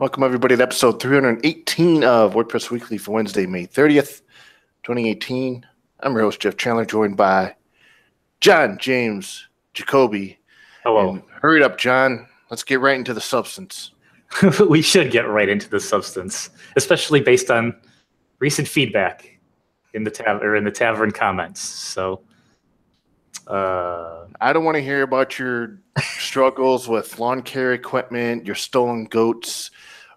Welcome, everybody, to episode 318 of WordPress Weekly for Wednesday, May 30th, 2018. I'm your host, Jeff Chandler, joined by John, James, Jacoby. Hello. And hurry up, John. Let's get right into the substance. We should get right into the substance, especially based on recent feedback in the tavern comments. So, I don't want to hear about your struggles with lawn care equipment, your stolen goats,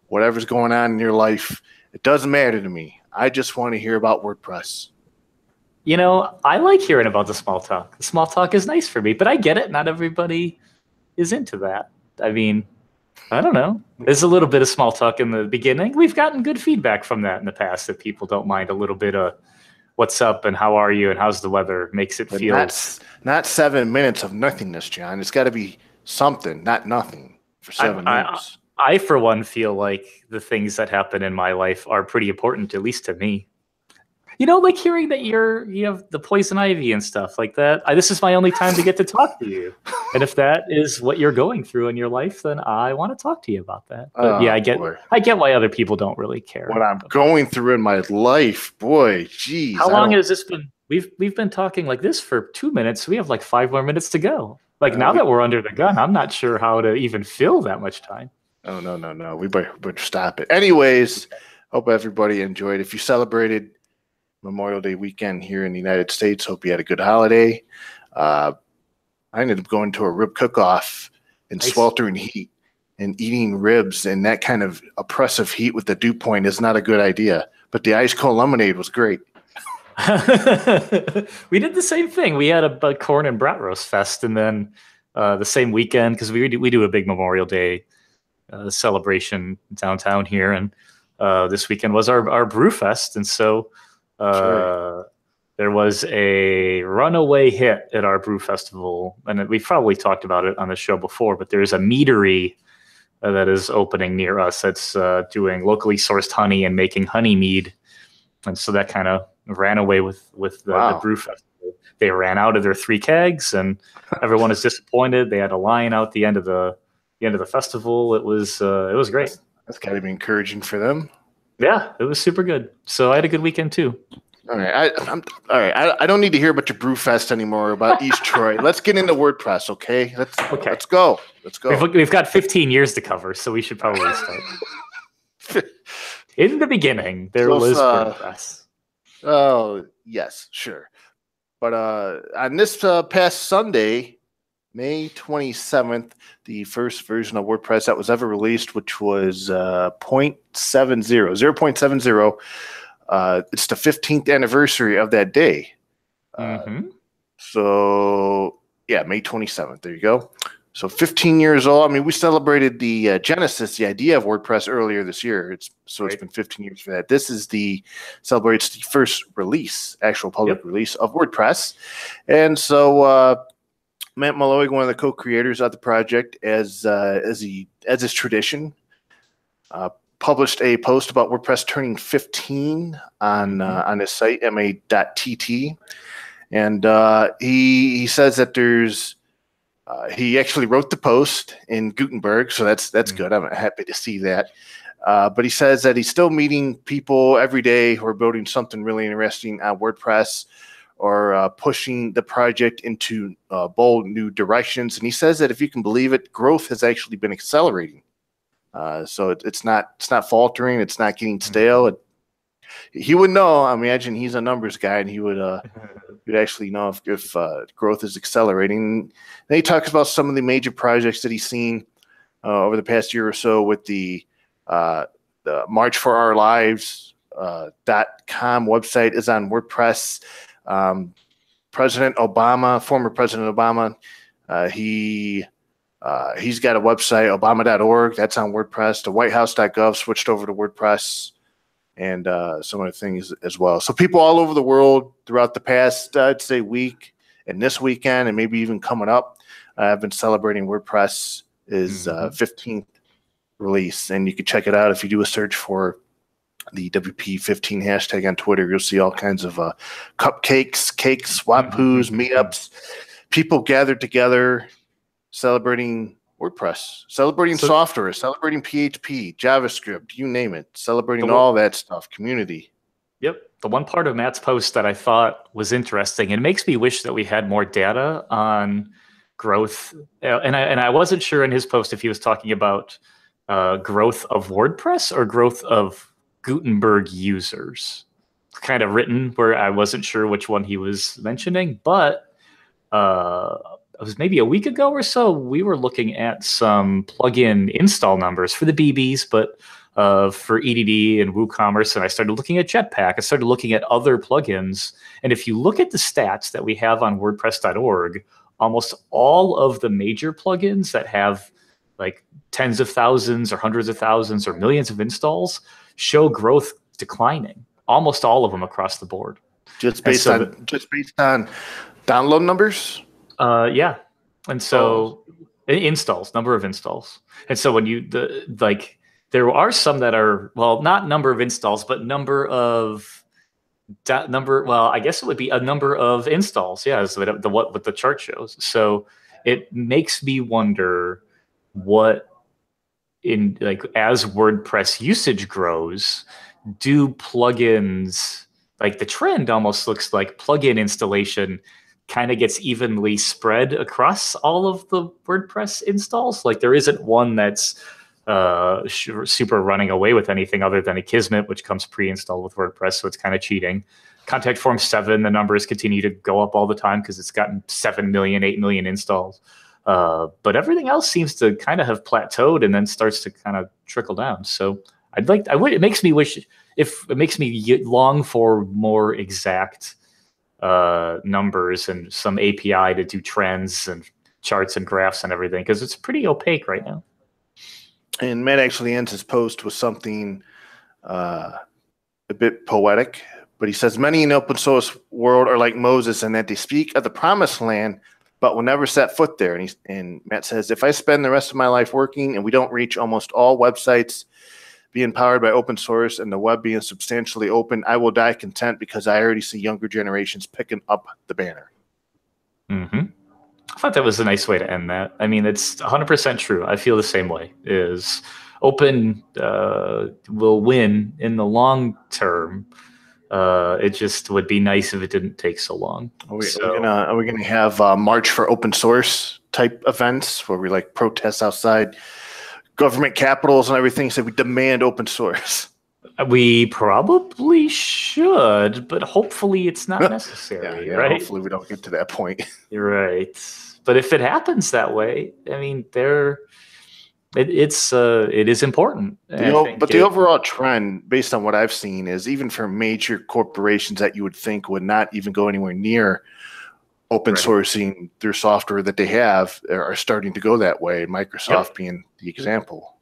whatever's going on in your life. It doesn't matter to me. I just want to hear about WordPress. You know, I like hearing about the small talk. The small talk is nice for me, but I get it. Not everybody is into that. I mean, I don't know. There's a little bit of small talk in the beginning. We've gotten good feedback from that in the past, that people don't mind a little bit of what's up and how are you and how's the weather. Makes it feel... Not 7 minutes of nothingness, John. It's got to be something, not nothing for 7 minutes. I, for one, feel like the things that happen in my life are pretty important, at least to me. You know, like hearing that you have the poison ivy and stuff like that. This is my only time to get to talk to you. And if that is what you're going through in your life, then I want to talk to you about that. But yeah, I get why other people don't really care. What I'm going through in my life, boy, geez. How long has this been? We've been talking like this for 2 minutes. We have like 5 more minutes to go. Like now that we're under the gun, I'm not sure how to even fill that much time. Oh, no. We better stop it. Anyways, hope everybody enjoyed. If you celebrated Memorial Day weekend here in the United States, hope you had a good holiday. I ended up going to a rib cook-off in sweltering heat, and eating ribs in that kind of oppressive heat with the dew point is not a good idea. But the ice cold lemonade was great. We did the same thing. We had a corn and brat roast fest, and then the same weekend, because we do a big Memorial Day celebration downtown here, and this weekend was our brew fest, and so there was a runaway hit at our brew festival, and we've probably talked about it on the show before, but there's a meadery that is opening near us that's doing locally sourced honey and making honey mead, and so that kind of ran away with the brew festival. They ran out of their 3 kegs, and everyone is disappointed. They had a line out the end of the festival. It was great. That's got to be encouraging for them. Yeah, it was super good. So I had a good weekend too. All right, all right. I don't need to hear about your brew fest anymore about East Troy. Let's get into WordPress, okay? Let's go. We've got 15 years to cover, so we should probably start. In the beginning, there was WordPress. Oh, yes, sure. But on this past Sunday, May 27th, the first version of WordPress that was ever released, which was 0.70. It's the 15th anniversary of that day. So, yeah, May 27th. There you go. So 15 years old. I mean, we celebrated the genesis, the idea of WordPress earlier this year. It's been 15 years for that. This is celebrates the first release, actual public release of WordPress. And so Matt Malloy, one of the co-creators of the project, as is tradition, published a post about WordPress turning 15 on his site, ma.tt. And he says that there's he actually wrote the post in Gutenberg, so that's good. I'm happy to see that. But he says that he's still meeting people every day who are building something really interesting on WordPress or pushing the project into bold new directions. And he says that if you can believe it, growth has actually been accelerating. So it's not faltering. It's not getting stale. He would know. I imagine he's a numbers guy, and he would you'd actually know if growth is accelerating. And then he talks about some of the major projects that he's seen over the past year or so with the March for Our Lives .com website is on WordPress. Former President Obama, he's got a website, obama.org, that's on WordPress. The whitehouse.gov switched over to WordPress, and some other things as well. So people all over the world throughout the past, I'd say, week and this weekend, and maybe even coming up, have been celebrating WordPress is 15th release. And you can check it out if you do a search for the WP15 hashtag on Twitter. You'll see all kinds of cupcakes, cakes, wapoos, meetups, people gathered together celebrating WordPress, celebrating So software, celebrating PHP, JavaScript, you name it, celebrating the all that stuff, community. Yep. The one part of Matt's post that I thought was interesting, and it makes me wish that we had more data on growth. And I wasn't sure in his post if he was talking about growth of WordPress or growth of Gutenberg users. Kind of written where I wasn't sure which one he was mentioning, but it was maybe a week ago or so, we were looking at some plugin install numbers for the BBs, but for EDD and WooCommerce, and I started looking at Jetpack. I started looking at other plugins, and if you look at the stats that we have on WordPress.org, almost all of the major plugins that have like tens of thousands or hundreds of thousands or millions of installs show growth declining. Almost all of them across the board. Just based on download numbers? Yeah. And so installs, number of installs. And so when there are some that are, well, not number of installs, but well, I guess it would be a number of installs. Yeah, is what the chart shows. So it makes me wonder what as WordPress usage grows, do plugins, like the trend almost looks like plugin installation kind of gets evenly spread across all of the WordPress installs. Like there isn't one that's super running away with anything other than Akismet, which comes pre-installed with WordPress, so it's kind of cheating. Contact Form 7, the numbers continue to go up all the time because it's gotten 7 million, 8 million installs. But everything else seems to kind of have plateaued and then starts to kind of trickle down. So it makes me long for more exact numbers and some API to do trends and charts and graphs and everything, because it's pretty opaque right now. And Matt actually ends his post with something a bit poetic, but he says, many in the open source world are like Moses in that they speak of the promised land, but will never set foot there. And Matt says, if I spend the rest of my life working and we don't reach almost all websites being powered by open source and the web being substantially open, I will die content because I already see younger generations picking up the banner. Mm-hmm. I thought that was a nice way to end that. I mean, it's 100% true. I feel the same way. Is open will win in the long term. It just would be nice if it didn't take so long. Are we gonna have March for Open Source type events where we like protest outside government capitals and everything? So we demand open source. We probably should, but hopefully it's not necessary, yeah, right? Hopefully we don't get to that point. You're right. But if it happens that way, I mean, it is important. The overall trend, based on what I've seen, is even for major corporations that you would think would not even go anywhere near open sourcing their software that they have are starting to go that way. Microsoft being the example.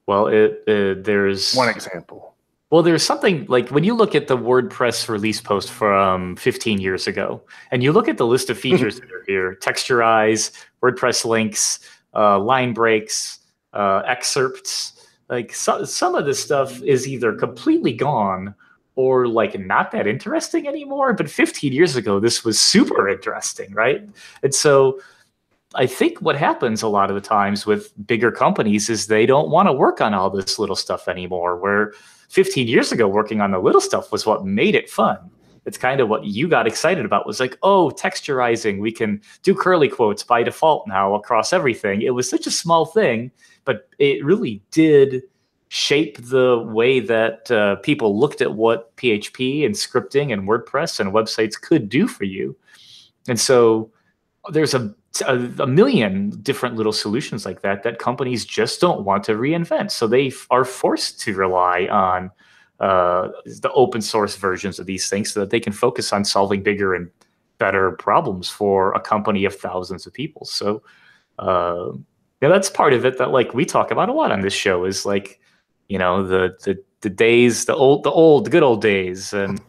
Well, there's one example. Well, there's something like when you look at the WordPress release post from 15 years ago, and you look at the list of features that are here: texturize, WordPress links, line breaks, excerpts. Like some of this stuff is either completely gone or like not that interesting anymore. But 15 years ago, this was super interesting, right? And so I think what happens a lot of the times with bigger companies is they don't want to work on all this little stuff anymore, where 15 years ago, working on the little stuff was what made it fun. It's kind of what you got excited about, was like, oh, texturizing, we can do curly quotes by default now across everything. It was such a small thing, but it really did shape the way that people looked at what PHP and scripting and WordPress and websites could do for you. And so there's a million different little solutions like that companies just don't want to reinvent. So they are forced to rely on the open source versions of these things so that they can focus on solving bigger and better problems for a company of thousands of people. So that's part of it that like we talk about a lot on this show, is like, the days, the good old days. And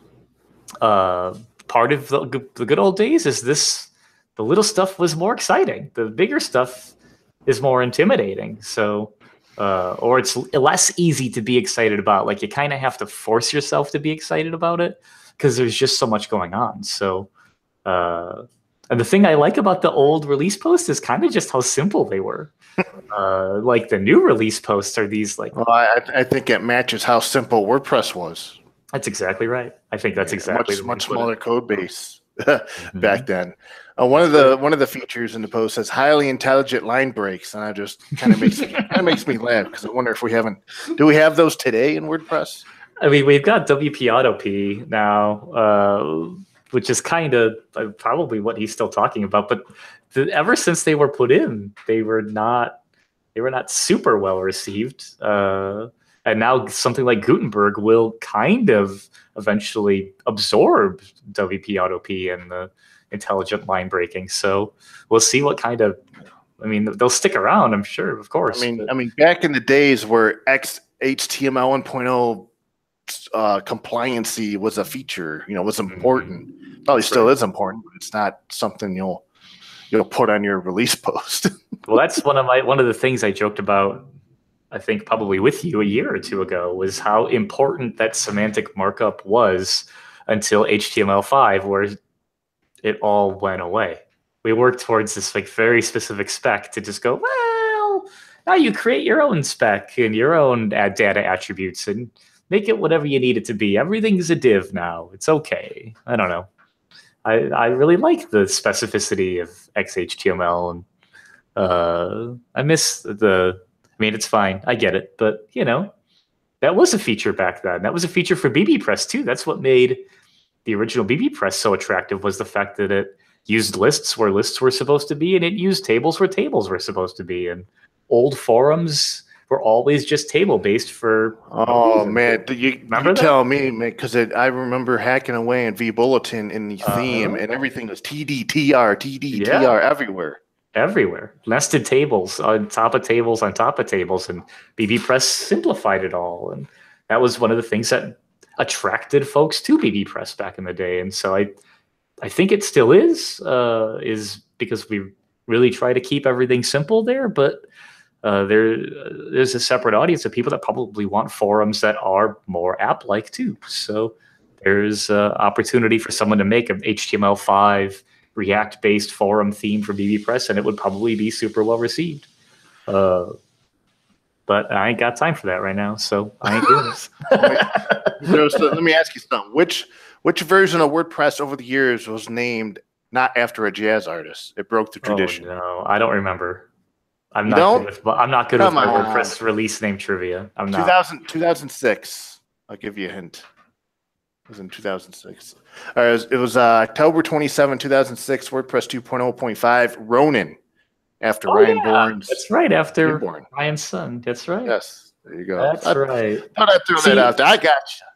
part of the good old days is this. The little stuff was more exciting. The bigger stuff is more intimidating. So, or it's less easy to be excited about. Like you kind of have to force yourself to be excited about it because there's just so much going on. So, and the thing I like about the old release posts is kind of just how simple they were. Like the new release posts are these like. Well, I think it matches how simple WordPress was. That's exactly right. I think that's exactly the way much to put smaller it. code base Mhm. back then. That's One of the features in the post says highly intelligent line breaks, and I just kind of makes me laugh because I wonder if do we have those today in WordPress? I mean, we've got WP Auto P now, which is kind of probably what he's still talking about. But ever since they were put in, they were not super well received. And now something like Gutenberg will kind of eventually absorb WP Auto P and the intelligent line breaking. So we'll see what kind of. I mean, they'll stick around, I'm sure, of course. I mean, back in the days where HTML 1.0 compliancy was a feature, was important. Probably still is important, but it's not something you'll put on your release post. Well, that's one of the things I joked about, I think probably with you a year or two ago, was how important that semantic markup was until HTML5, where it all went away. We worked towards this like very specific spec to just go, well, now you create your own spec and your own data attributes and make it whatever you need it to be. Everything's a div now. It's okay. I don't know. I really like the specificity of XHTML, and I miss the. I mean, it's fine. I get it, but that was a feature back then. That was a feature for BBPress too. That's what made the original BBPress so attractive, was the fact that it used lists where lists were supposed to be, and it used tables where tables were supposed to be. And old forums were always just table based for. Oh man, you tell me, man, because I remember hacking away in vBulletin in the theme, and everything was TDTR everywhere. Everywhere. Nested tables on top of tables on top of tables, and BBPress simplified it all. And that was one of the things that attracted folks to BBPress back in the day. And so I think it still is because we really try to keep everything simple there, but there's a separate audience of people that probably want forums that are more app-like too. So there's opportunity for someone to make an HTML5 React-based forum theme for BBPress, and it would probably be super well received. But I ain't got time for that right now, so I ain't doing this. So let me ask you something. Which version of WordPress over the years was named not after a jazz artist? It broke the tradition. Oh, no, I don't remember. I'm not good with my WordPress release name trivia. I'm not. 2006. I'll give you a hint. It was in 2006. It was October 27, 2006, WordPress 2.0.5, Ronin, after Ryan Bourne's. That's right, after Ryan's son. That's right. Yes, there you go. That's right. Thought I'd throw that out there. I got you.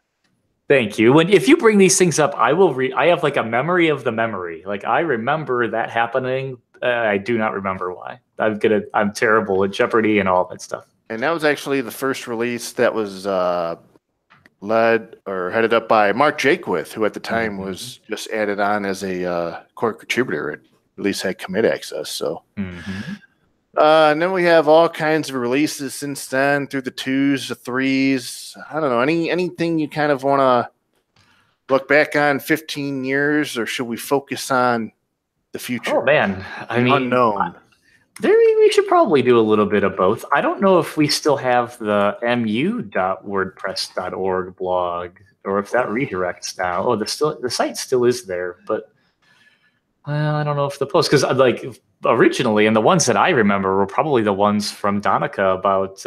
Thank you. If you bring these things up, I will read. I have like a memory of the memory. Like I remember that happening. I do not remember why. I'm terrible at Jeopardy and all that stuff. And that was actually the first release that was led or headed up by Mark Jakewith, who at the time was just added on as a core contributor. At least had commit access. So, and then we have all kinds of releases since then, through the 2s, the 3s. I don't know, anything you kind of want to look back on 15 years, or should we focus on the future? Oh man, I mean, unknown. We should probably do a little bit of both. I don't know if we still have the mu.wordpress.org blog, or if that redirects now. Oh, the site still is there, but I don't know if the post, because like originally, and the ones that I remember were probably the ones from Donica about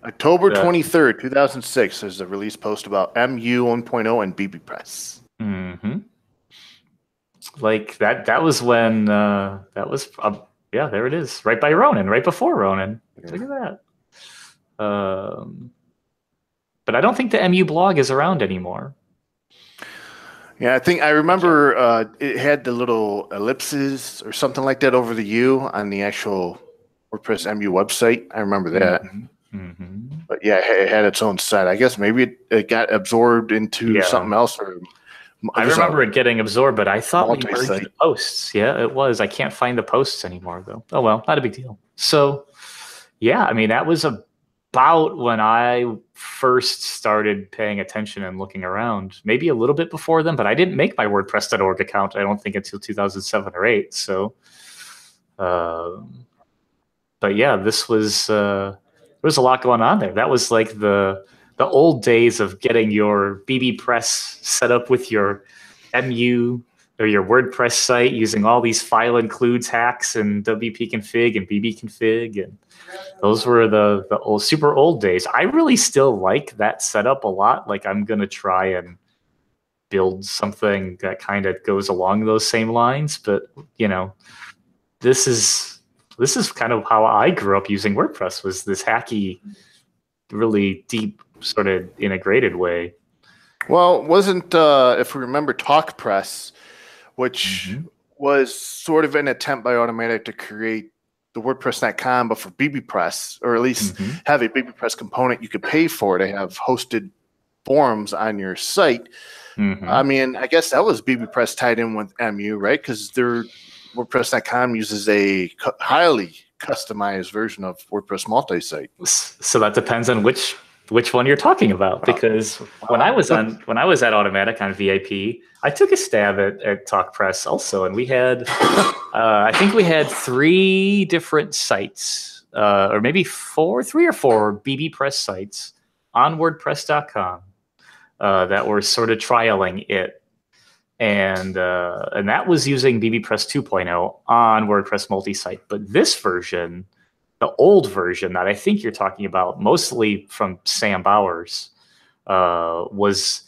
October 23rd, 2006. There's a release post about MU 1.0 and BBPress. Like that was when that was. Yeah, there it is. Right by Ronin, right before Ronin. Yeah. Look at that. But I don't think the MU blog is around anymore. Yeah, I remember it had the little ellipses or something like that over the U on the actual WordPress MU website. I remember that. But yeah, it had its own site. I guess maybe it got absorbed into something else. Or I remember it getting absorbed, but I thought we merged the posts. Yeah, it was. I can't find the posts anymore, though. Oh, well, not a big deal. So, yeah, I mean, that was about when I first started paying attention and looking around. Maybe a little bit before then, but I didn't make my WordPress.org account, I don't think, until 2007 or 8. So, but yeah, this was there was a lot going on there. That was like the old days of getting your BBPress set up with your MU or your WordPress site using all these file includes hacks and WP config and BB config, and those were the old, super old days. I really still like that setup a lot. Like I'm gonna try and build something that kind of goes along those same lines, but you know, this is kind of how I grew up using WordPress, was this hacky, really deep sort of integrated way. Well, wasn't if we remember TalkPress, which was sort of an attempt by Automatic to create the WordPress.com, but for BBPress, or at least have a BBPress component you could pay for to have hosted forums on your site. I mean, I guess that was BBPress tied in with MU, right? Because their WordPress.com uses a highly customized version of WordPress multi-site. So that depends on which one you're talking about, because when I was at Automatic on VIP, I took a stab at TalkPress also, and we had I think we had 3 different sites, or maybe 3 or 4 BBPress sites on WordPress.com that were sort of trialing it, and that was using BBPress 2.0 on WordPress multi-site. But this version, the old version that I think you're talking about, mostly from Sam Bowers, was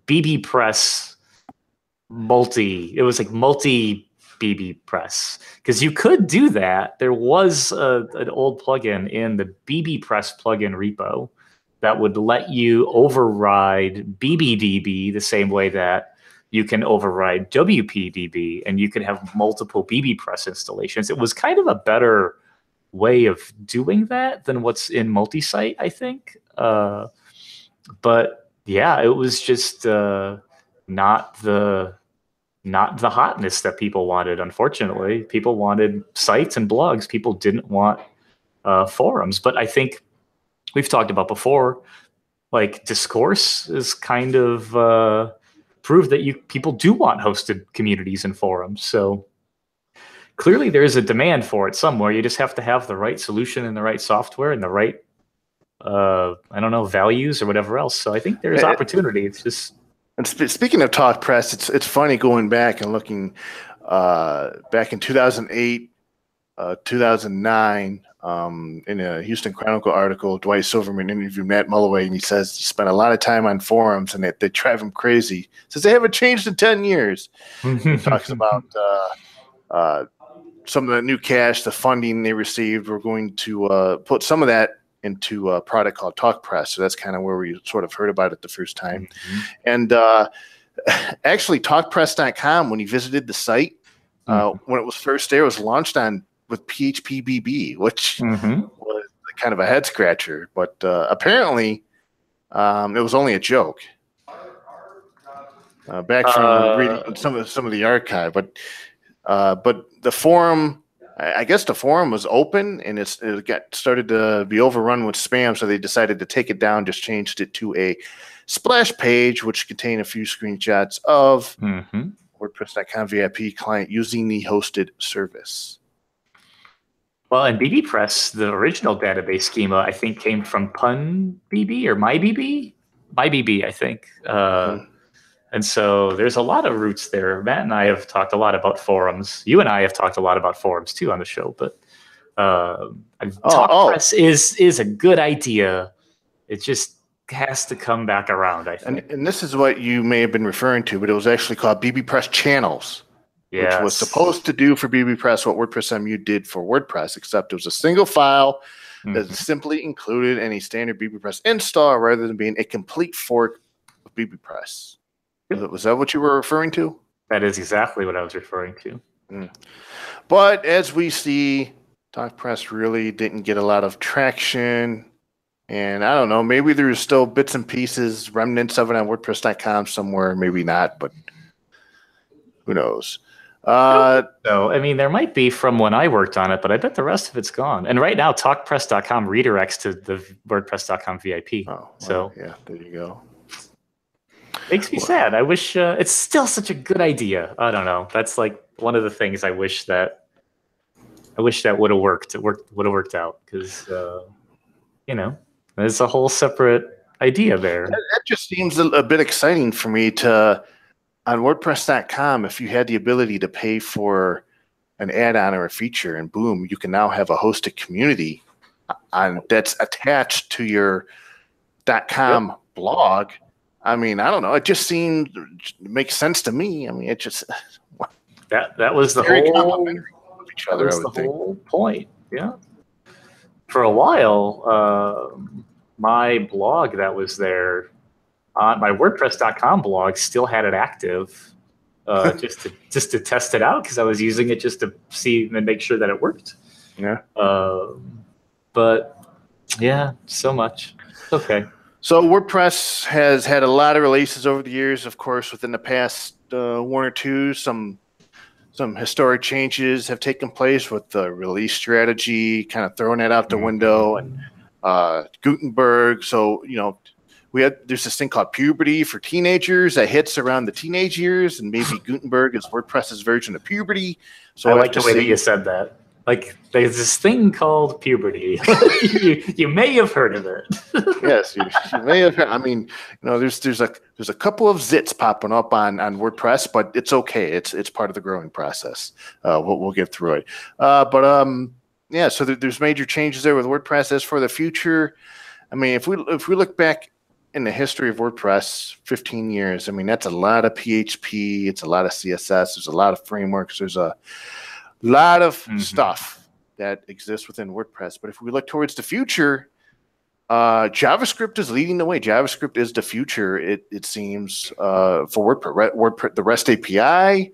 BBPress multi. It was like multi BBPress, because you could do that. There was an old plugin in the BBPress plugin repo that would let you override BBDB the same way that you can override WPDB, and you could have multiple BBPress installations. It was kind of a better way of doing that than what's in multi-site, I think. But yeah, it was just not the hotness that people wanted. Unfortunately, people wanted sites and blogs. People didn't want forums. But I think we've talked about before, like Discourse is kind of proved that people do want hosted communities and forums. So clearly there is a demand for it somewhere. You just have to have the right solution and the right software and the right, I don't know, values or whatever else. So I think there's opportunity. It's just. And speaking of TalkPress, it's funny going back and looking back in 2008, 2009, in a Houston Chronicle article, Dwight Silverman interviewed Matt Mulloway, and he says he spent a lot of time on forums, and they drive him crazy. He says they haven't changed in 10 years. He talks about some of the new cash, the funding they received. We're going to put some of that into a product called TalkPress. So that's kind of where we sort of heard about it the first time. And actually, TalkPress.com, when he visited the site, when it was first there, it was launched with PHPBB, which was kind of a head scratcher. But apparently, it was only a joke. Back from reading some of the archive, but the forum, I guess the forum was open, and it got started to be overrun with spam, so they decided to take it down. Just changed it to a splash page, which contained a few screenshots of WordPress.com VIP client using the hosted service. Well, and BBPress, the original database schema, I think came from PunBB or MyBB, I think. And so there's a lot of roots there. Matt and I have talked a lot about forums. You and I have talked a lot about forums too on the show. But TalkPress is a good idea. It just has to come back around, I think. And this is what you may have been referring to, but it was actually called BBPress Channels, which was supposed to do for BBPress what WordPress MU did for WordPress, except it was a single file that simply included any standard BBPress install rather than being a complete fork of BBPress. Was that what you were referring to? That is exactly what I was referring to. But as we see, TalkPress really didn't get a lot of traction. And I don't know, maybe there's still bits and pieces, remnants of it on WordPress.com somewhere, maybe not, but who knows? So, I mean, there might be from when I worked on it, but I bet the rest of it's gone. And right now, TalkPress.com redirects to the WordPress.com VIP. Oh, so yeah, there you go. Makes me sad. I wish it's still such a good idea. I don't know. That's like one of the things I wish that I wish that would have worked. Would have worked out because there's a whole separate idea there. That just seems a bit exciting for me to on WordPress.com. If you had the ability to pay for an add-on or a feature, and boom, you can now have a hosted community that's attached to your .com blog. I mean, I don't know. It just makes sense to me. I mean, it just that was the whole point. Yeah. For a while, my blog that was there, my WordPress.com blog, still had it active, just to test it out because I was using it just to see and make sure that it worked. Yeah. But yeah, so much. Okay. So WordPress has had a lot of releases over the years. Of course, within the past one or two, some historic changes have taken place with the release strategy, kind of throwing that out the window, and Gutenberg. So, there's this thing called puberty for teenagers that hits around the teenage years, and maybe Gutenberg is WordPress's version of puberty. So I like the way that you said that. Like, there's this thing called puberty. you may have heard of it. Yes, you may have heard. I mean, there's a couple of zits popping up on WordPress, but it's okay. It's part of the growing process. We'll get through it. Yeah. So there's major changes there with WordPress. As for the future, I mean, if we look back in the history of WordPress, 15 years. I mean, that's a lot of PHP. It's a lot of CSS. There's a lot of frameworks. There's a lot of stuff that exists within WordPress. But if we look towards the future, JavaScript is leading the way. JavaScript is the future, it seems, for WordPress. The REST API,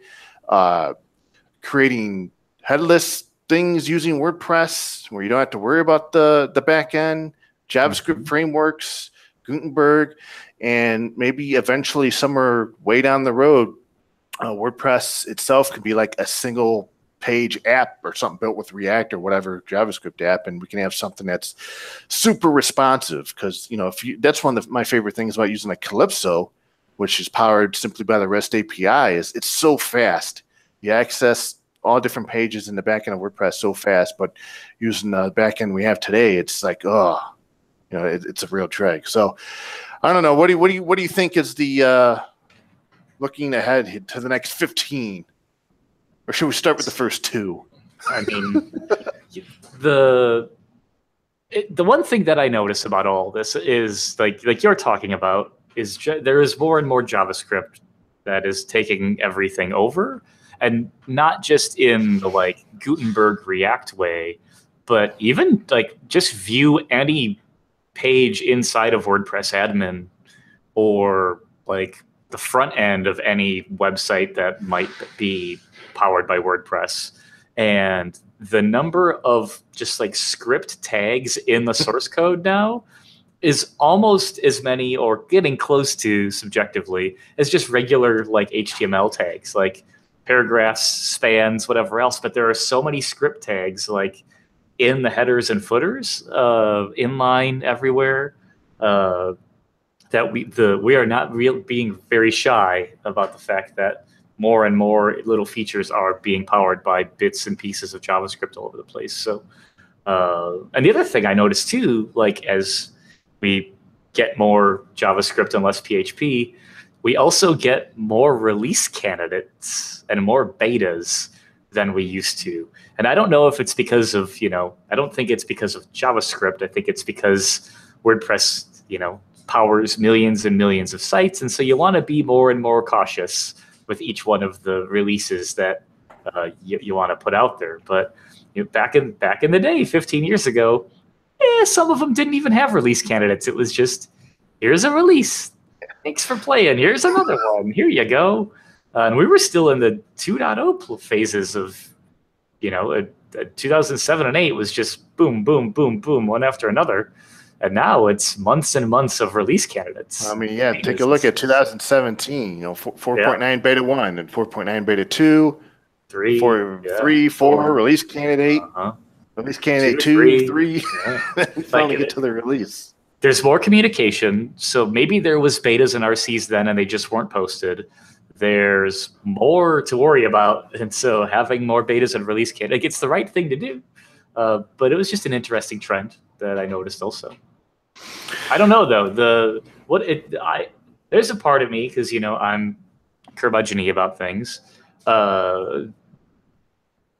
creating headless things using WordPress where you don't have to worry about the back end, JavaScript frameworks, Gutenberg, and maybe eventually somewhere way down the road, WordPress itself could be like a single page app or something built with React or whatever JavaScript app, and we can have something that's super responsive. Because that's one of my favorite things about using like Calypso, which is powered simply by the REST API, is it's so fast. You access all different pages in the backend of WordPress so fast, but using the backend we have today, it's like it's a real drag. So I don't know. What do you think is the looking ahead to the next 15? Or should we start with the first two? I mean, the one thing that I notice about all this is like you're talking about is there is more and more JavaScript that is taking everything over, and not just in the like Gutenberg React way, but even like just view any page inside of WordPress admin or like the front end of any website that might be powered by WordPress, and the number of just like script tags in the source code now is almost as many, or getting close to subjectively, as just regular like HTML tags, like paragraphs, spans, whatever else. But there are so many script tags like in the headers and footers, inline everywhere, that we are not being very shy about the fact that more and more little features are being powered by bits and pieces of JavaScript all over the place. So, and the other thing I noticed too, like as we get more JavaScript and less PHP, we also get more release candidates and more betas than we used to. And I don't know if it's because of, I don't think it's because of JavaScript. I think it's because WordPress, powers millions and millions of sites. And so you want to be more and more cautious with each one of the releases that you want to put out there. But back in the day, 15 years ago, some of them didn't even have release candidates. It was just, here's a release. Thanks for playing. Here's another one. Here you go. And we were still in the 2.0 phases of, 2007 and 8 was just boom, boom, boom, boom, one after another. And now it's months and months of release candidates. I mean, yeah, take a look at 2017, 4.9 beta 1 and 4.9 beta 2, 3, 4, release candidate, release candidate 2, 3. Finally get to the release. There's more communication. So maybe there was betas and RCs then and they just weren't posted. there's more to worry about. And so having more betas and release kit, like, it's the right thing to do. But it was just an interesting trend that I noticed also. I don't know though. There's a part of me, because I'm curmudgeon-y about things.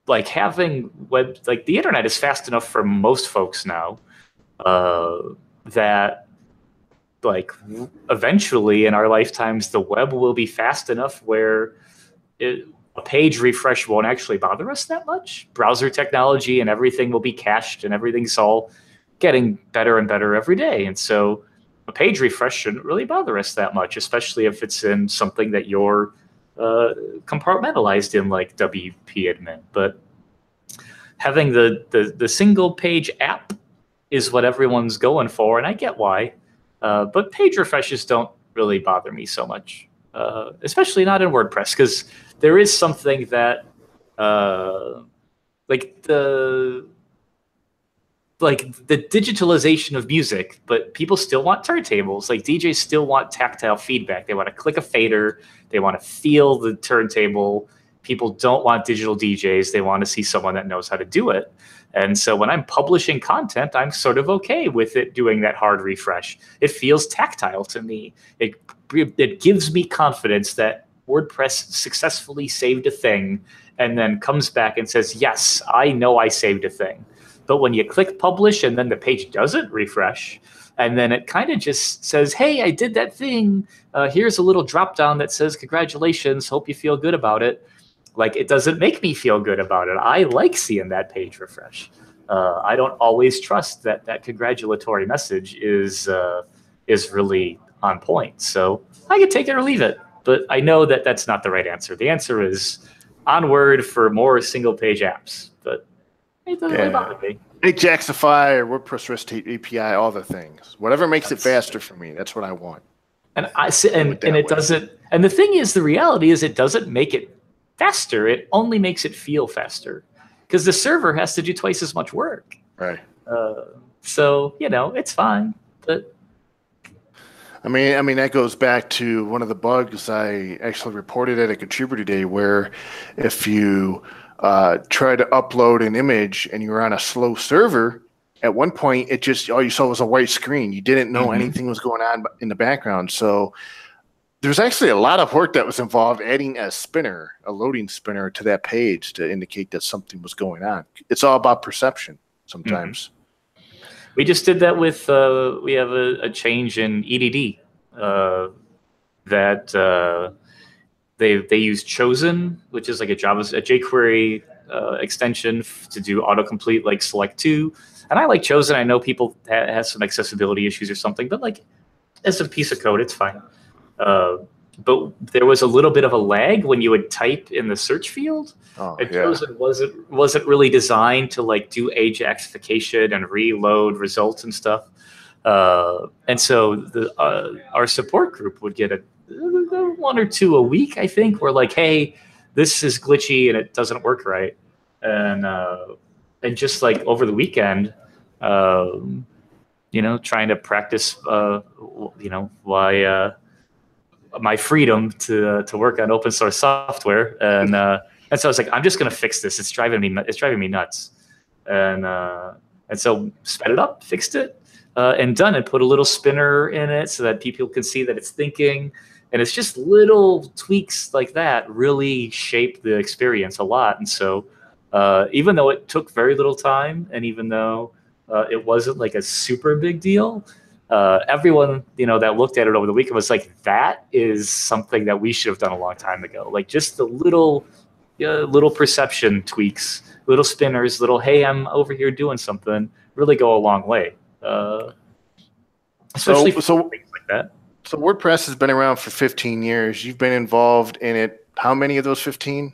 Like having like the internet is fast enough for most folks now, that like eventually in our lifetimes the web will be fast enough where a page refresh won't actually bother us that much. Browser technology and everything will be cached, and everything's all getting better and better every day. And so a page refresh shouldn't really bother us that much, especially if it's in something that you're compartmentalized in, like WP admin. But having the single page app is what everyone's going for, and I get why. But page refreshes don't really bother me so much, especially not in WordPress, because there is something that like the digitalization of music, but people still want turntables. Like DJs still want tactile feedback. They want to click a fader. They want to feel the turntable. People don't want digital DJs. They want to see someone that knows how to do it. And so when I'm publishing content, I'm sort of okay with it doing that hard refresh. It feels tactile to me. It gives me confidence that WordPress successfully saved a thing and then comes back and says, yes, I know I saved a thing. But when you click publish and then the page doesn't refresh, and then it kind of just says, hey, I did that thing. Here's a little drop down that says, congratulations, hope you feel good about it. Like, it doesn't make me feel good about it. I like seeing that page refresh. I don't always trust that congratulatory message is really on point. So I can take it or leave it. But I know that that's not the right answer. The answer is onward for more single page apps. But it doesn't really bother me. Ajaxify or WordPress REST API, all the things. Whatever makes it faster for me. That's what I want. And it doesn't. And the thing is, the reality is, it doesn't make it faster. It only makes it feel faster, because the server has to do twice as much work. Right. So it's fine. But I mean that goes back to one of the bugs I actually reported at a contributor day, where if you try to upload an image and you're on a slow server, at one point it just all you saw was a white screen. You didn't know anything was going on in the background. So there's actually a lot of work that was involved adding a loading spinner to that page to indicate that something was going on. It's all about perception sometimes. We just did that with we have a change in EDD that they use Chosen, which is like a jQuery extension to do autocomplete, like select to. And I like Chosen. I know people have some accessibility issues or something, but like as a piece of code, it's fine. But there was a little bit of a lag when you would type in the search field. Chosen wasn't really designed to like do ajaxification and reload results and stuff. And so our support group would get a 1 or 2 a week, I think. We're like, hey, this is glitchy and it doesn't work right. And just like over the weekend, trying to practice, my freedom to work on open source software, and so I was like, I'm just gonna fix this. It's driving me nuts, and so sped it up, fixed it, and done it. Put a little spinner in it so that people can see that it's thinking, and it's just little tweaks like that really shape the experience a lot. And so even though it took very little time, and even though it wasn't like a super big deal, everyone that looked at it over the weekend was like, that is something that we should have done a long time ago. Like just the little perception tweaks, little spinners, little, hey, I'm over here doing something, really go a long way. Especially for things like that. So WordPress has been around for 15 years. You've been involved in it. How many of those 15?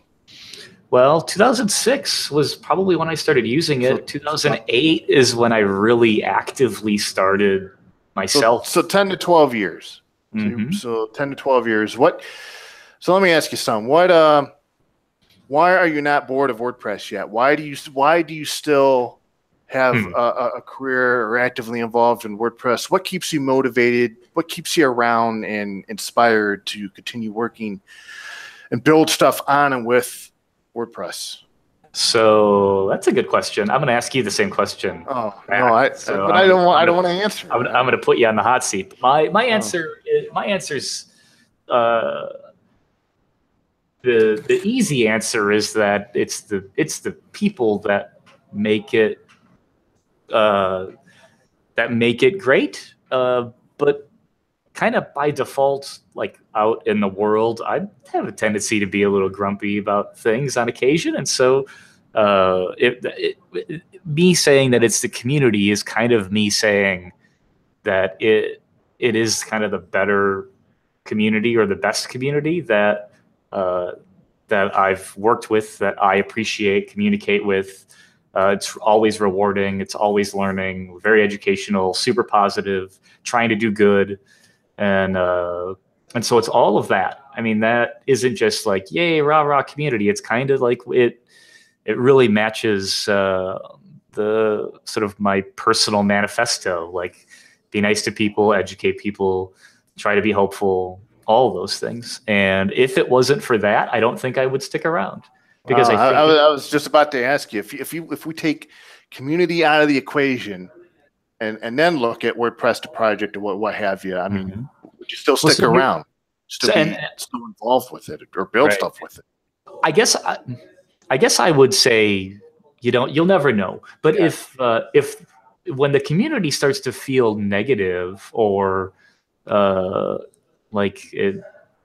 Well, 2006 was probably when I started using it. 2008 is when I really actively started myself. So 10 to 12 years. So 10 to 12 years. So let me ask you something. Why are you not bored of WordPress yet? Why do you still have a career or actively involved in WordPress? What keeps you motivated? What keeps you around and inspired to continue working and build stuff on and with WordPress? So that's a good question. I'm going to ask you the same question. Oh back. no, So but I don't want to answer. I'm going to put you on the hot seat. My answer's the easy answer is that it's the people that make it great. But kind of by default, like out in the world, I have a tendency to be a little grumpy about things on occasion, and so me saying that it's the community is kind of me saying that it is kind of the better community or the best community that that I've worked with, that I appreciate, communicate with. It's always rewarding. It's always learning. Very educational. Super positive. Trying to do good, and so it's all of that. I mean, that isn't just like yay rah rah community. It's kind of like it really matches the sort of my personal manifesto. Like, be nice to people, educate people, try to be hopeful, all of those things. And if it wasn't for that, I don't think I would stick around, because I was just about to ask you if we take community out of the equation and then look at WordPress to project or what have you. I mean, would you still stick around, still involved with it, or build stuff with it? I guess I would say you'll never know. But if when the community starts to feel negative, or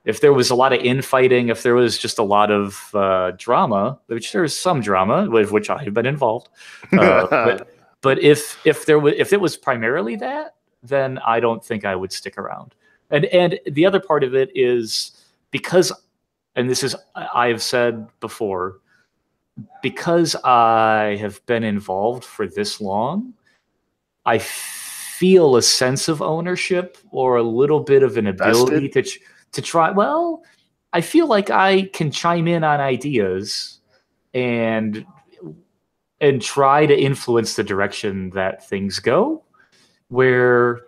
if there was a lot of infighting, if there was just a lot of drama, which there's some drama with which I have been involved, but if it was primarily that, then I don't think I would stick around. And the other part of it is because, and this is I've said before, because I have been involved for this long, I feel a sense of ownership, or a little bit of an ability to try. Well, I feel like I can chime in on ideas and try to influence the direction that things go, where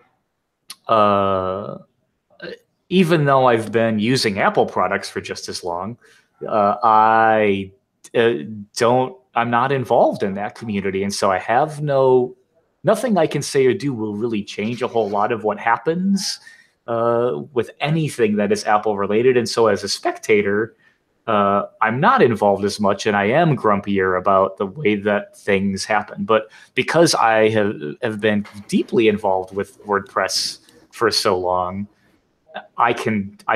even though I've been using Apple products for just as long, I'm not involved in that community. And so I have nothing I can say or do will really change a whole lot of what happens with anything that is Apple related. And so as a spectator, I'm not involved as much, and I am grumpier about the way that things happen. But because I have been deeply involved with WordPress for so long, I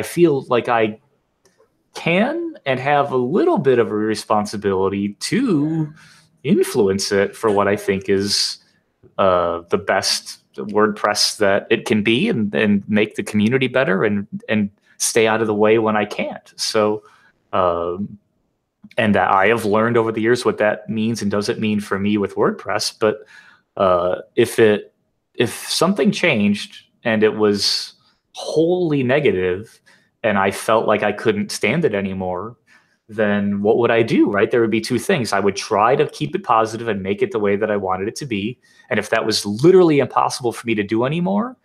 feel like I can and have a little bit of a responsibility to influence it for what I think is the best WordPress that it can be, and make the community better, and stay out of the way when I can't. So, and I have learned over the years what that means and doesn't mean for me with WordPress. But if something changed and it was wholly negative, and I felt like I couldn't stand it anymore, then what would I do, right? There would be two things. I would try to keep it positive and make it the way that I wanted it to be. And if that was literally impossible for me to do anymore,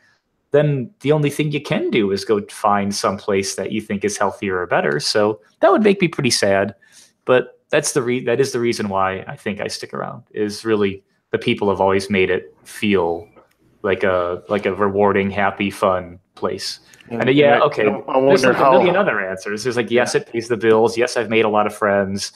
then the only thing you can do is go find some place that you think is healthier or better. So that would make me pretty sad. But that is the reason why I think I stick around, is really the people have always made it feel like a rewarding, happy, fun place. And there's like a million other answers. There's like, yes, it pays the bills. Yes, I've made a lot of friends.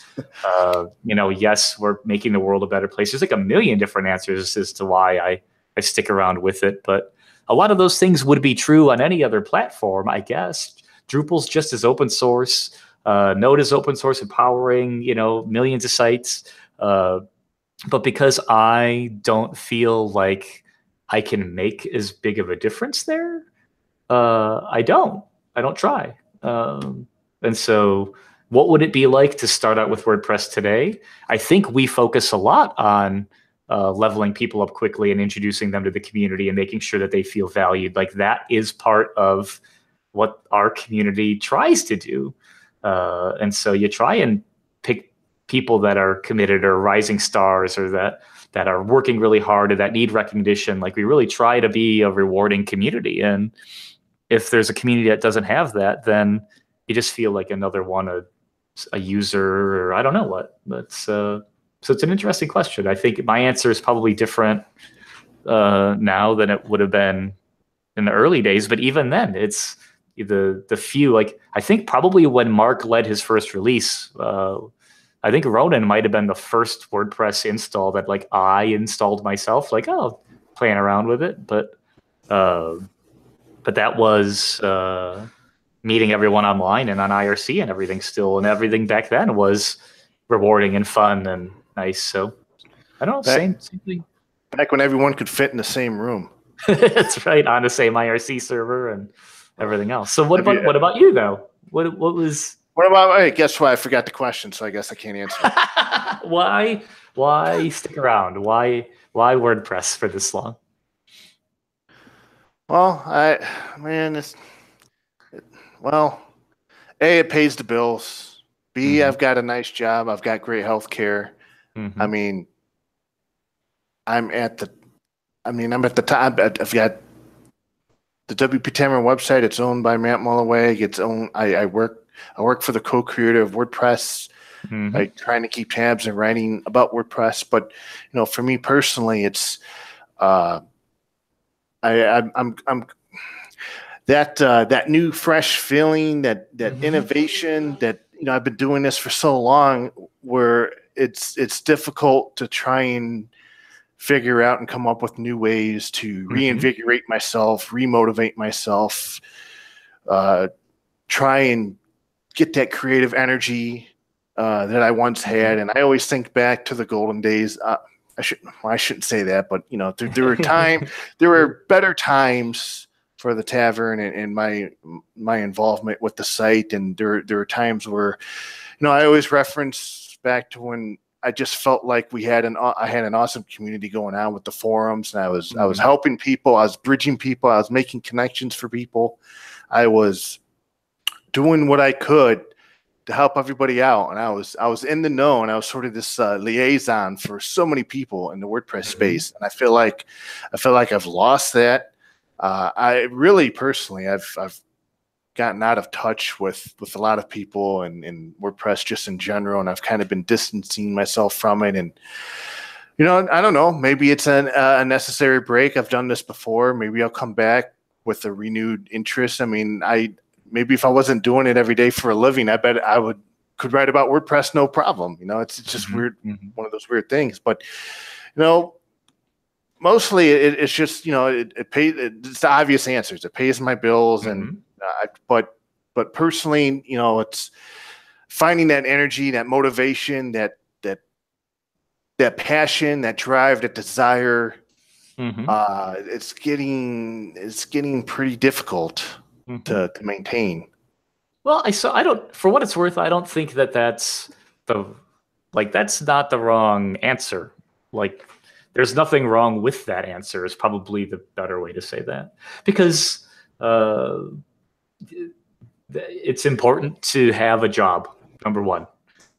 Yes, we're making the world a better place. There's like a million different answers as to why I stick around with it. But a lot of those things would be true on any other platform, I guess. Drupal's just as open source. Node is open source, empowering, millions of sites. But because I don't feel like I can make as big of a difference there, I don't try. And so what would it be like to start out with WordPress today? I think we focus a lot on leveling people up quickly and introducing them to the community and making sure that they feel valued. Like, that is part of what our community tries to do. And so you try and pick people that are committed, or rising stars, or that are working really hard, or that need recognition. Like, we really try to be a rewarding community. And if there's a community that doesn't have that, then you just feel like another one, a user, or I don't know what. But so it's an interesting question. I think my answer is probably different now than it would have been in the early days. But even then, it's the few, like, I think probably when Mark led his first release, I think Ronin might have been the first WordPress install that like I installed myself, like, oh, playing around with it. But that was meeting everyone online and on IRC and everything still, and everything back then was rewarding and fun and nice. So I don't know, same thing. Back when everyone could fit in the same room. That's right, on the same IRC server and everything else. So what about you though? What about? Hey, guess what? I forgot the question, so I guess I can't answer. Why stick around? Why WordPress for this long? Well, A, it pays the bills. B, I've got a nice job. I've got great health care. I mean, I'm at the top. I've got the WP Tamron website. It's owned by Matt Mulloway. I work for the co-creator of WordPress, like trying to keep tabs and writing about WordPress. But for me personally, it's I'm that new fresh feeling, that innovation, that I've been doing this for so long, where it's difficult to try and figure out and come up with new ways to reinvigorate myself, remotivate myself, try and get that creative energy that I once had. And I always think back to the golden days. I shouldn't say that, but there were better times for the tavern and my involvement with the site. And there were times where, I always reference back to when I just felt like I had an awesome community going on with the forums, and I was helping people, I was bridging people, I was making connections for people, I was doing what I could to help everybody out, and I was in the know, and I was sort of this liaison for so many people in the WordPress space, and I feel like I've lost that. I really personally, I've gotten out of touch with a lot of people and WordPress just in general, and I've kind of been distancing myself from it. And I don't know, maybe it's a necessary break. I've done this before. Maybe I'll come back with a renewed interest. I mean, maybe if I wasn't doing it every day for a living, I bet I could write about WordPress no problem. It's just weird, one of those weird things. But mostly it's just it pays. It's the obvious answers. It pays my bills, and but personally, it's finding that energy, that motivation, that passion, that drive, that desire. It's getting pretty difficult to maintain. Well, I don't. For what it's worth, I don't think that's not the wrong answer. Like, there's nothing wrong with that answer is probably the better way to say that, because it's important to have a job. Number one,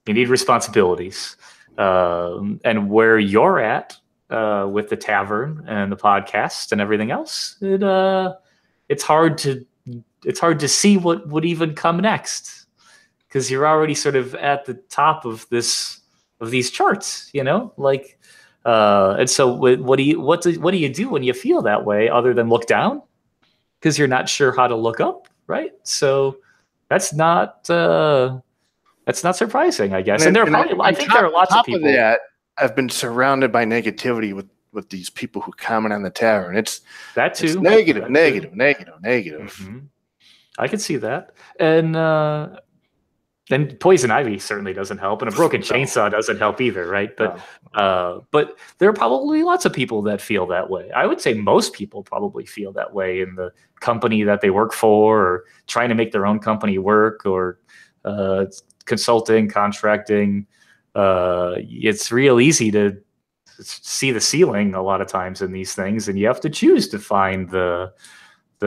you need responsibilities, and where you're at with the tavern and the podcast and everything else, it's hard to see what would even come next, because you're already sort of at the top of these charts, and so what do you do when you feel that way other than look down, because you're not sure how to look up, right? So that's not surprising, I guess. And there are probably, I think there are lots of people. That, I've been surrounded by negativity with these people who comment on the tavern. It's that too. It's negative. I can see that, and then poison ivy certainly doesn't help, and a broken chainsaw doesn't help either, right? But there are probably lots of people that feel that way. I would say most people probably feel that way in the company that they work for, or trying to make their own company work, or consulting, contracting. It's real easy to see the ceiling a lot of times in these things, and you have to choose to find the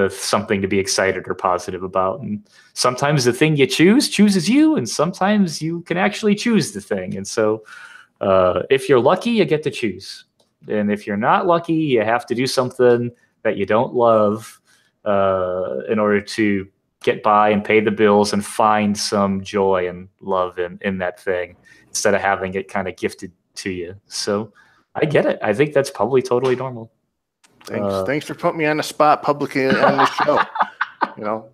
something to be excited or positive about. And sometimes the thing you chooses you, and sometimes you can actually choose the thing. And so if you're lucky, you get to choose. And if you're not lucky, you have to do something that you don't love in order to get by and pay the bills and find some joy and love in that thing instead of having it kind of gifted to you. So I get it. I think that's probably totally normal. Thanks for putting me on the spot publicly on this show.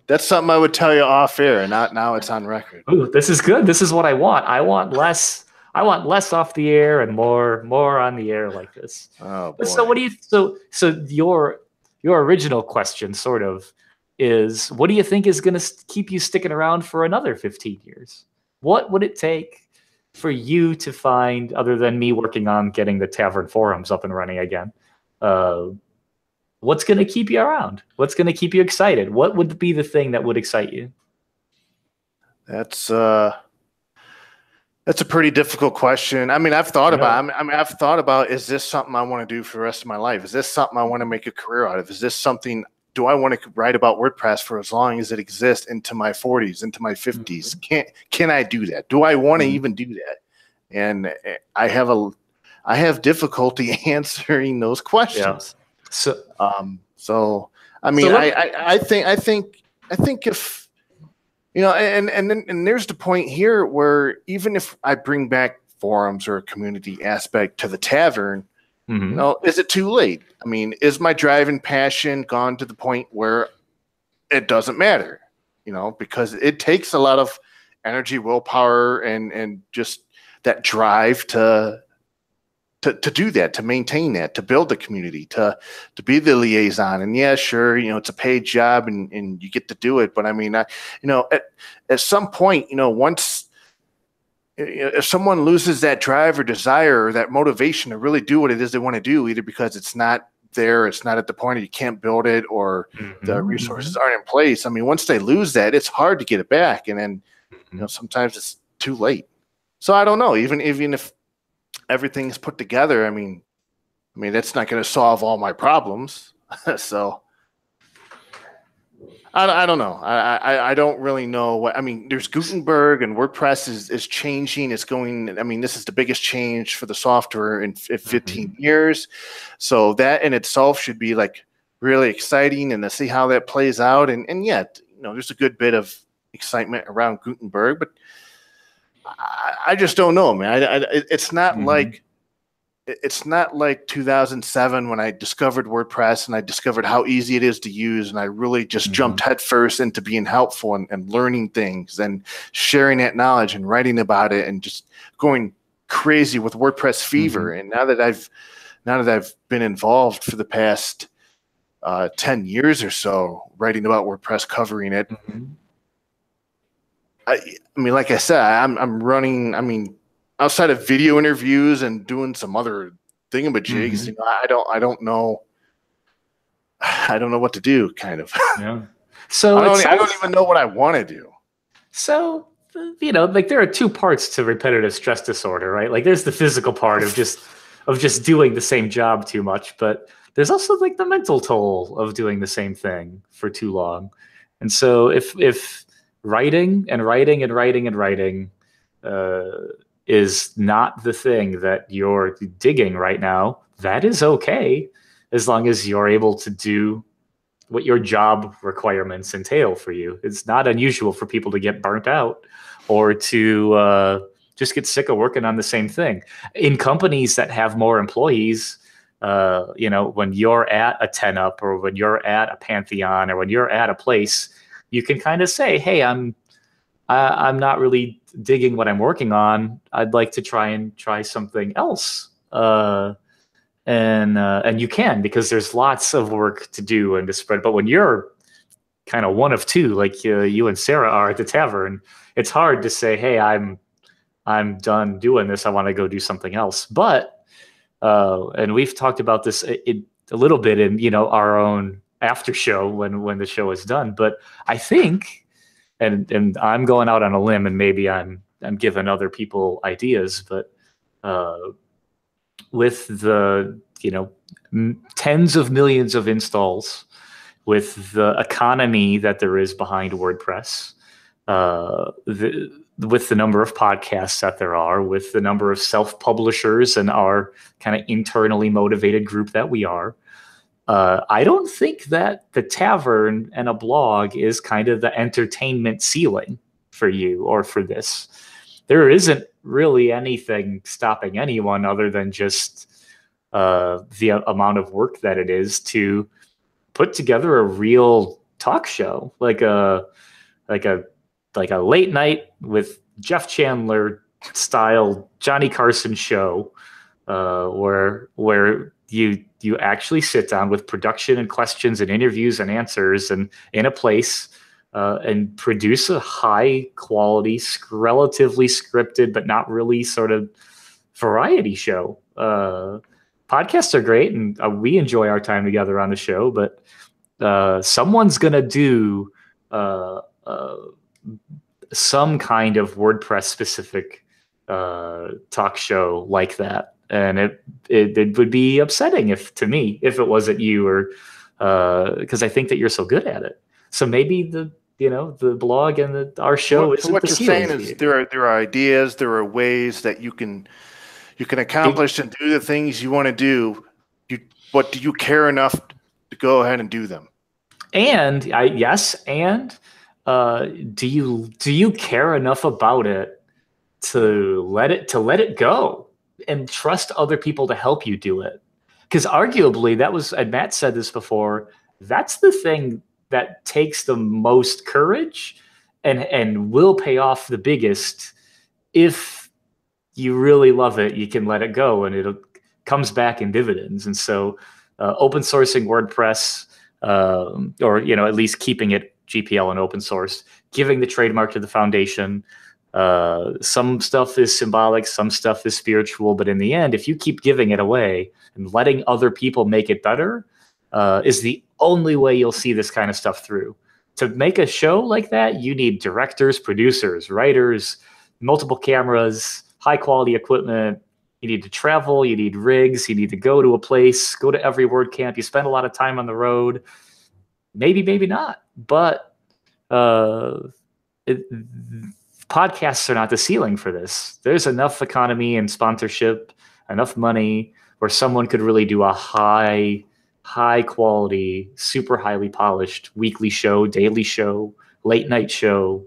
That's something I would tell you off air, and not now it's on record. Ooh, this is good. This is what I want. I want less off the air and more on the air like this. Oh, boy. So what do you so your original question sort of is, what do you think is going to keep you sticking around for another 15 years? What would it take for you to find, other than me working on getting the tavern forums up and running again? What's going to keep you around? What's going to keep you excited? What would be the thing that would excite you? That's a pretty difficult question. I mean, I've thought about, is this something I want to do for the rest of my life? Is this something I want to make a career out of? Is this something, do I want to write about WordPress for as long as it exists into my 40s, into my 50s? Can I do that? Do I want to even do that? And I have difficulty answering those questions. Yeah. So I mean, I think if, and there's the point here where even if I bring back forums or a community aspect to the tavern, is it too late? I mean, is my drive and passion gone to the point where it doesn't matter? Because it takes a lot of energy, willpower, and just that drive to do that, to maintain that, to build the community, to be the liaison. And yeah, sure, it's a paid job and you get to do it. But I mean, at some point, once if someone loses that drive or desire or that motivation to really do what it is they want to do, either because it's not there, it's not at the point, or you can't build it, or the resources aren't in place. I mean, once they lose that, it's hard to get it back. And then, sometimes it's too late. So I don't know, even if everything's put together, I mean, that's not going to solve all my problems. So I don't know. I don't really know what, I mean, there's Gutenberg, and WordPress is changing. It's going, I mean, this is the biggest change for the software in 15 years. So that in itself should be like really exciting, and to see how that plays out. And yet, there's a good bit of excitement around Gutenberg, but I just don't know, man. It's not like 2007 when I discovered WordPress and I discovered how easy it is to use, and I really just jumped headfirst into being helpful and learning things and sharing that knowledge and writing about it and just going crazy with WordPress fever. And now that I've been involved for the past 10 years or so, writing about WordPress, covering it. I mean, like I said, I'm running, I mean, outside of video interviews and doing some other thingamajigs, I don't know what to do, kind of. Yeah. So I don't even know what I want to do. So, like there are two parts to repetitive stress disorder, right? Like there's the physical part of just doing the same job too much, but there's also like the mental toll of doing the same thing for too long. And so if writing is not the thing that you're digging right now, that is okay, as long as you're able to do what your job requirements entail for you. It's not unusual for people to get burnt out or to just get sick of working on the same thing. In companies that have more employees, when you're at a 10up or when you're at a Pantheon or when you're at a place, you can kind of say, hey, I'm not really digging what I'm working on. I'd like to try something else. And you can, because there's lots of work to do and to spread. But when you're kind of one of two, like you and Sarah are at the tavern, it's hard to say, hey, I'm done doing this. I want to go do something else. But and we've talked about this a little bit in our own after show when the show is done. But I think, and I'm going out on a limb, and maybe I'm giving other people ideas, but with the tens of millions of installs, with the economy that there is behind WordPress, with the number of podcasts that there are, with the number of self-publishers and our kind of internally motivated group that we are, I don't think that the tavern and a blog is kind of the entertainment ceiling for you or for this. There isn't really anything stopping anyone other than just the amount of work that it is to put together a real talk show, like a like a late night with Jeff Chandler style Johnny Carson show, where you actually sit down with production and questions and interviews and answers and in a place and produce a high quality, relatively scripted but not really sort of variety show. Podcasts are great, and we enjoy our time together on the show, but someone's gonna do some kind of WordPress specific talk show like that, and it would be upsetting to me if it wasn't you, or because I think that you're so good at it. So maybe the blog and our show isn't what the you're ceiling saying for is you. there are ideas, there are ways that you can accomplish and do the things you want to do. But do you care enough to go ahead and do them? And do you care enough about it to let it go and trust other people to help you do it? Because arguably that was, and Matt said this before, that's the thing that takes the most courage and will pay off the biggest. If you really love it, you can let it go and it comes back in dividends. And so open sourcing WordPress, or at least keeping it GPL and open source, giving the trademark to the foundation. Some stuff is symbolic, some stuff is spiritual, but in the end, if you keep giving it away and letting other people make it better, is the only way you'll see this kind of stuff through. To make a show like that, you need directors, producers, writers, multiple cameras, high quality equipment. You need to travel, you need rigs, you need to go to a place, go to every WordCamp. You spend a lot of time on the road. Maybe not. But podcasts are not the ceiling for this. There's enough economy and sponsorship, enough money where someone could really do a high quality, super highly polished weekly show, daily show, late night show.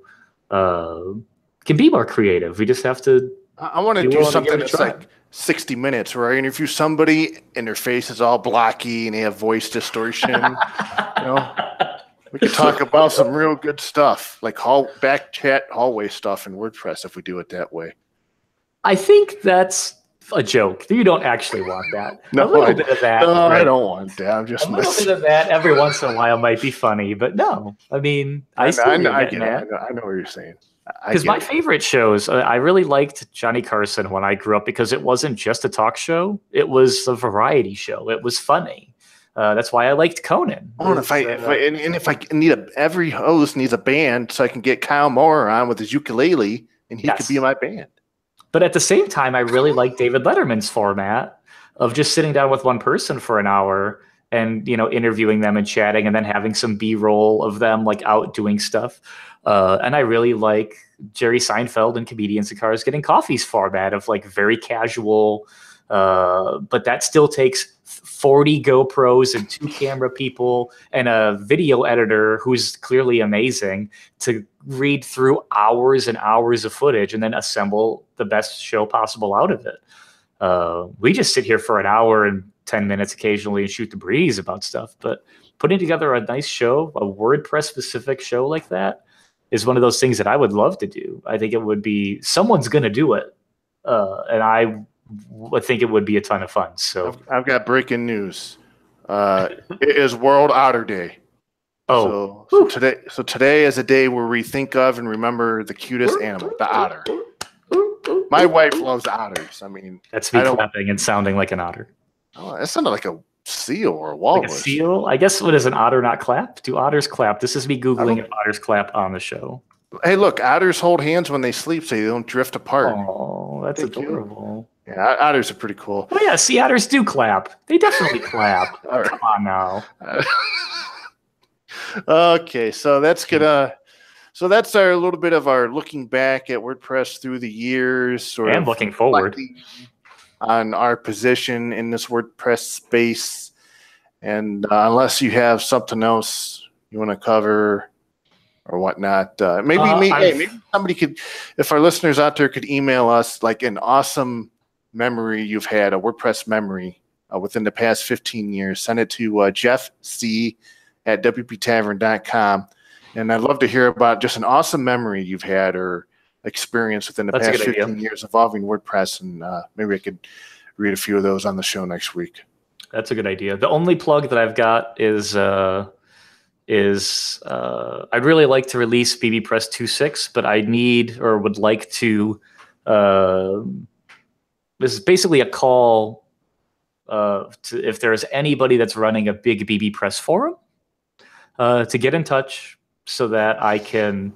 Can be more creative. We just have to. I want to do something that's like 60 minutes, where I interview somebody and their face is all blocky and they have voice distortion. We could talk about some real good stuff, like back chat hallway stuff in WordPress if we do it that way. I think that's a joke. You don't actually want that. No, a little bit of that. No, right? I don't want that. I'm just a little bit of that every once in a while might be funny, but no. I mean, I know what you're saying. Because my favorite shows, I really liked Johnny Carson when I grew up because it wasn't just a talk show; it was a variety show. It was funny. That's why I liked Conan. If I need every host needs a band, so I can get Kyle Moore on with his ukulele, and he could be in my band. But at the same time, I really like David Letterman's format of just sitting down with one person for an hour and interviewing them and chatting, and then having some B-roll of them like out doing stuff. And I really like Jerry Seinfeld and Comedians in Cars Getting Coffee's format of like very casual, but that still takes 40 GoPros and 2 camera people and a video editor who's clearly amazing to read through hours and hours of footage and then assemble the best show possible out of it. We just sit here for an hour and 10 minutes occasionally and shoot the breeze about stuff, but putting together a nice show, a WordPress specific show like that, is one of those things that I would love to do. I think it would be, someone's going to do it. And I think it would be a ton of fun. So I've got breaking news. It is World Otter Day. Oh, so today is a day where we think of and remember the cutest animal, the otter. My wife loves otters. I mean, that's me clapping and sounding like an otter. Oh, that sounded like a seal or a walrus. Like a seal? I guess, what is an otter not clap? Do otters clap? This is me Googling if otters clap on the show. Hey, look, otters hold hands when they sleep so they don't drift apart. Oh, that's adorable. Yeah, otters are pretty cool. Oh, yeah, sea otters do clap. They definitely clap. Right. Come on now. Okay, so that's our little bit of our looking back at WordPress through the years, and looking forward on our position in this WordPress space. And unless you have something else you want to cover or whatnot, maybe somebody could, if our listeners out there could email us like an awesome memory you've had, a WordPress memory within the past 15 years, send it to Jeff C at wptavern.com. And I'd love to hear about just an awesome memory you've had or experience within the past 15 years involving WordPress. And maybe I could read a few of those on the show next week. That's a good idea. The only plug that I've got is I'd really like to release bbPress 2.6, but I need or would like to. This is basically a call to if there's anybody that's running a big bbPress forum to get in touch so that I can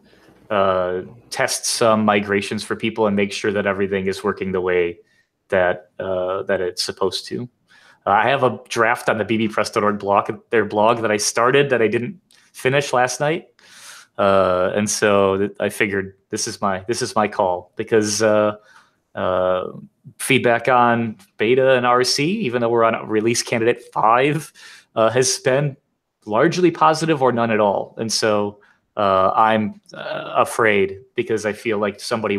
test some migrations for people and make sure that everything is working the way that it's supposed to. I have a draft on the bbpress.org blog that I started that I didn't finish last night, and so I figured this is my call because feedback on beta and RC, even though we're on release candidate 5, has been largely positive or none at all, and so I'm afraid because I feel like somebody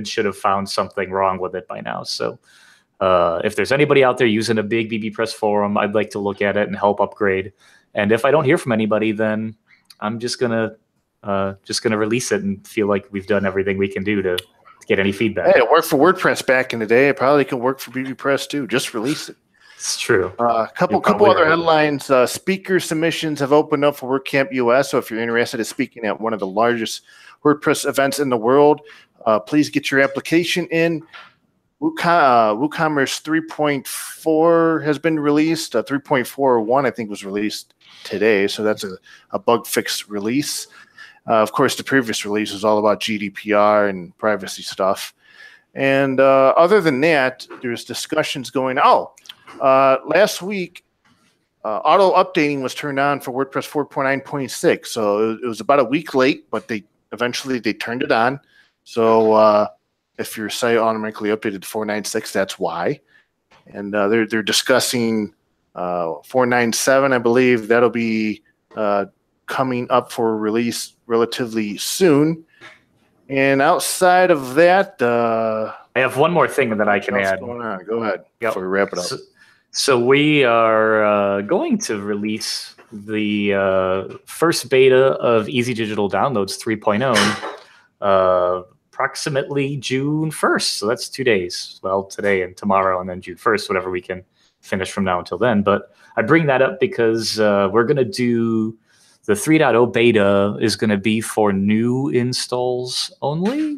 should have found something wrong with it by now. So. If there's anybody out there using a big bbPress forum, I'd like to look at it and help upgrade. And if I don't hear from anybody, then I'm just gonna release it and feel like we've done everything we can do to get any feedback. Hey, it worked for WordPress back in the day. It probably can work for bbPress too. Just release it. It's true. A couple other headlines. Speaker submissions have opened up for WordCamp US. So if you're interested in speaking at one of the largest WordPress events in the world, please get your application in. WooCommerce 3.4 has been released. 3.41, I think, was released today. So that's a bug fix release. Of course, the previous release was all about GDPR and privacy stuff. And other than that, there's discussions going. Last week, auto updating was turned on for WordPress 4.9.6. So it was about a week late, but they eventually turned it on. So if your site automatically updated to 4.9.6, that's why. And they're discussing 4.9.7, I believe. That'll be coming up for release relatively soon. And outside of that, I have one more thing that I can add. Going on? Go ahead before we wrap it up. So we are going to release the first beta of Easy Digital Downloads 3.0 approximately June 1st. So that's 2 days. Well, today and tomorrow, and then June 1st, whatever we can finish from now until then. But I bring that up because we're going to do the 3.0 beta is going to be for new installs only.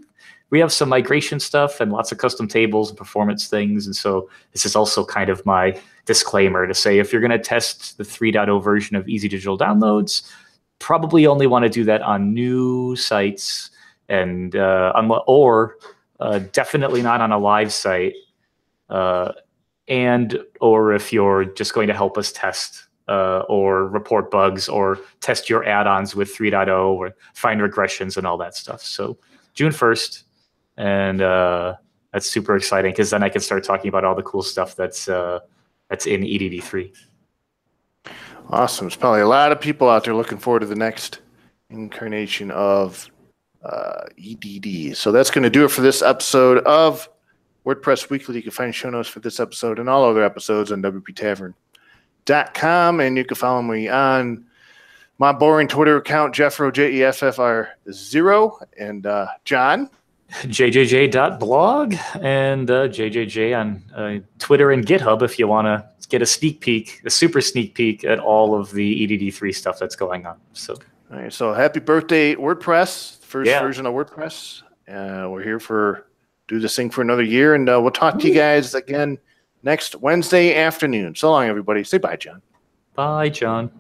We have some migration stuff and lots of custom tables and performance things. And so this is also kind of my disclaimer to say, if you're going to test the 3.0 version of Easy Digital Downloads, probably only want to do that on new sites and definitely not on a live site, or if you're just going to help us test or report bugs or test your add-ons with 3.0 or find regressions and all that stuff. So June 1st, and that's super exciting because then I can start talking about all the cool stuff that's in EDD3. Awesome. There's probably a lot of people out there looking forward to the next incarnation of EDD. So that's going to do it for this episode of WordPress Weekly. You can find show notes for this episode and all other episodes on wptavern.com, and you can follow me on my boring Twitter account, Jeffro, JEFFR0, and John. JJJ.blog and JJJ on Twitter and GitHub if you want to get a super sneak peek at all of the EDD3 stuff that's going on. So. All right, so happy birthday, WordPress, first version of WordPress. We're here do this thing for another year, and we'll talk to you guys again next Wednesday afternoon. So long, everybody. Say bye, John. Bye, John.